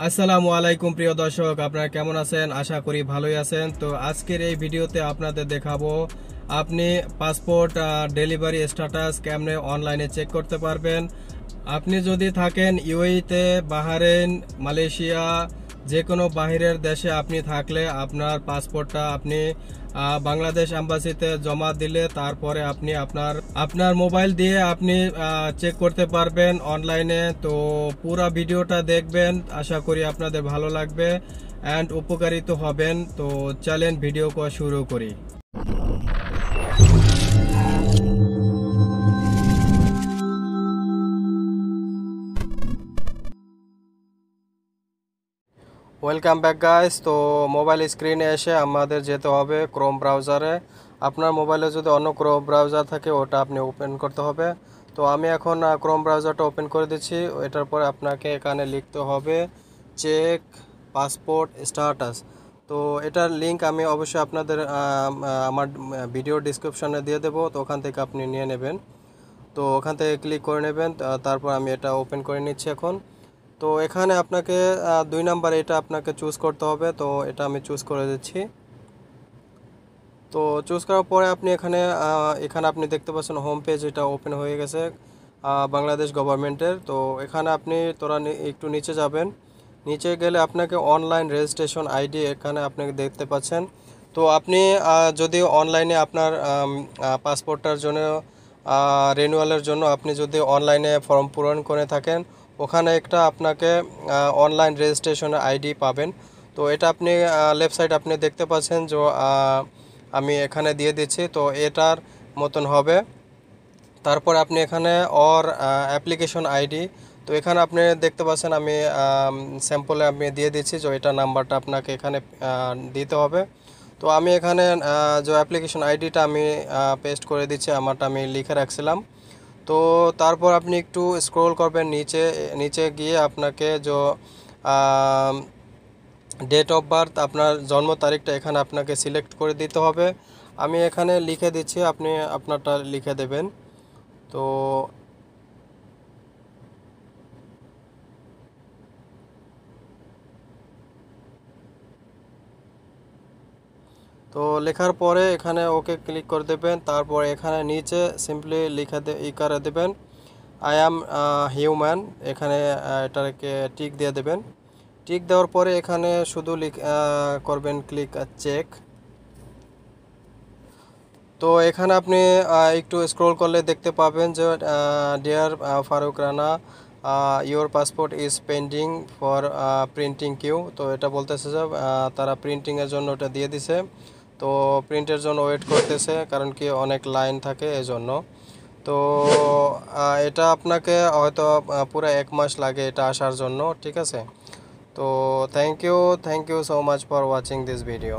আসসালামু আলাইকুম প্রিয় দর্শক, আপনারা কেমন আছেন? আশা করি ভালোই আছেন। তো আজকের এই ভিডিওতে আপনাদের দেখাবো আপনি পাসপোর্ট ডেলিভারি স্ট্যাটাস কেমনে অনলাইনে চেক করতে পারবেন। আপনি যদি থাকেন ইউএইতে, বাহরাইন, মালয়েশিয়া, যে কোনো বাহিরের দেশে আপনি থাকলে আপনার পাসপোর্টটা আপনি বাংলাদেশ এম্বাসিতে জমা দিলে তারপরে আপনি আপনার মোবাইল দিয়ে আপনি চেক করতে পারবেন অনলাইনে। তো পুরো ভিডিওটা দেখবেন, আশা করি আপনাদের ভালো লাগবে অ্যান্ড উপকারিত হবেন। তো চলেন ভিডিও শুরু করি। Welcome back guys. তো মোবাইল স্ক্রিনে এসে আমাদের যেতে হবে ক্রোম ব্রাউজারে। আপনার মোবাইলে যদি অন্য ক্রোম ব্রাউজার থাকে ওটা আপনি ওপেন করতে হবে। তো আমি এখন ক্রোম ব্রাউজারটা ওপেন করে দিচ্ছি। এটার পরে আপনাকে এখানে লিখতে হবে চেক পাসপোর্ট স্ট্যাটাস। তো এটার লিঙ্ক আমি অবশ্যই আপনাদের আমার ভিডিও ডিসক্রিপশনে দিয়ে দেবো, তো ওখান থেকে আপনি নিয়ে নেবেন। তো ওখান থেকে ক্লিক করে নেবেন। তারপর আমি এটা ওপেন করে নিচ্ছি এখন। তো এখানে আপনাকে 2 নাম্বার এটা আপনাকে চুজ করতে হবে। তো এটা আমি চুজ করে দিচ্ছি। তো চুজ করার পরে আপনি এখানে আপনি দেখতে পাচ্ছেন হোম পেজ এটা ওপেন হয়ে গেছে বাংলাদেশ গভর্নমেন্টের। তো এখানে আপনি একটু নিচে যাবেন। নিচে গেলে আপনাকে অনলাইন রেজিস্ট্রেশন আইডি এখানে আপনাকে দেখতে পাচ্ছেন। তো আপনি যদি অনলাইনে আপনার পাসপোর্টটার জন্য রিনিউয়ালের জন্য আপনি যদি অনলাইনে ফর্ম পূরণ করে থাকেন, ওখানে একটা আপনাকে অনলাইন রেজিস্ট্রেশনের আইডি পাবেন। তো এটা আপনি লেফট সাইড আপনি দেখতে পাচ্ছেন যে আমি এখানে দিয়ে দিচ্ছি। তো এটার মতন হবে। তারপর আপনি এখানে অ্যাপ্লিকেশন আইডি, তো এখানে আপনি দেখতে পাচ্ছেন আমি স্যাম্পলে আমি দিয়ে দিচ্ছি যে এটা নাম্বারটা আপনাকে এখানে দিতে হবে। তো আমি এখানে যে অ্যাপ্লিকেশন আইডিটা আমি পেস্ট করে দিচ্ছি, আমারটা আমি লিখে রাখছিলাম। তো তারপর আপনি একটু স্ক্রল করবেন নিচে। নিচে গিয়ে আপনাকে যে ডেট অফ বার্থ, আপনার জন্ম তারিখটা এখানে আপনাকে সিলেক্ট করে দিতে হবে। আমি এখানে লিখে দিচ্ছি, আপনি আপনারটা লিখে দেবেন। তো তো লেখার পরে এখানে ওকে ক্লিক করে দেবেন। তারপর এখানে নিচে সিম্পলি করে দেবেন আই অ্যাম হিউম্যান। এখানে এটাকে টিক দিয়ে দেবেন। টিক দেওয়ার পরে এখানে শুধু করবেন ক্লিক চেক। তো এখানে আপনি একটু স্ক্রল করলে দেখতে পাবেন যে dear Farooq Rana, your passport is pending for printing queue. তো এটা বলতেছে যে তারা প্রিন্টিংয়ের জন্য ওটা দিয়ে দিছে। তো প্রিন্টের জন্য ওয়েট করতেছে, কারণ কি অনেক লাইন থাকে এজন্য। তো এটা আপনাকে হয়তো পুরো 1 মাস লাগে এটা আসার জন্য, ঠিক আছে। তো thank you so much for watching this video.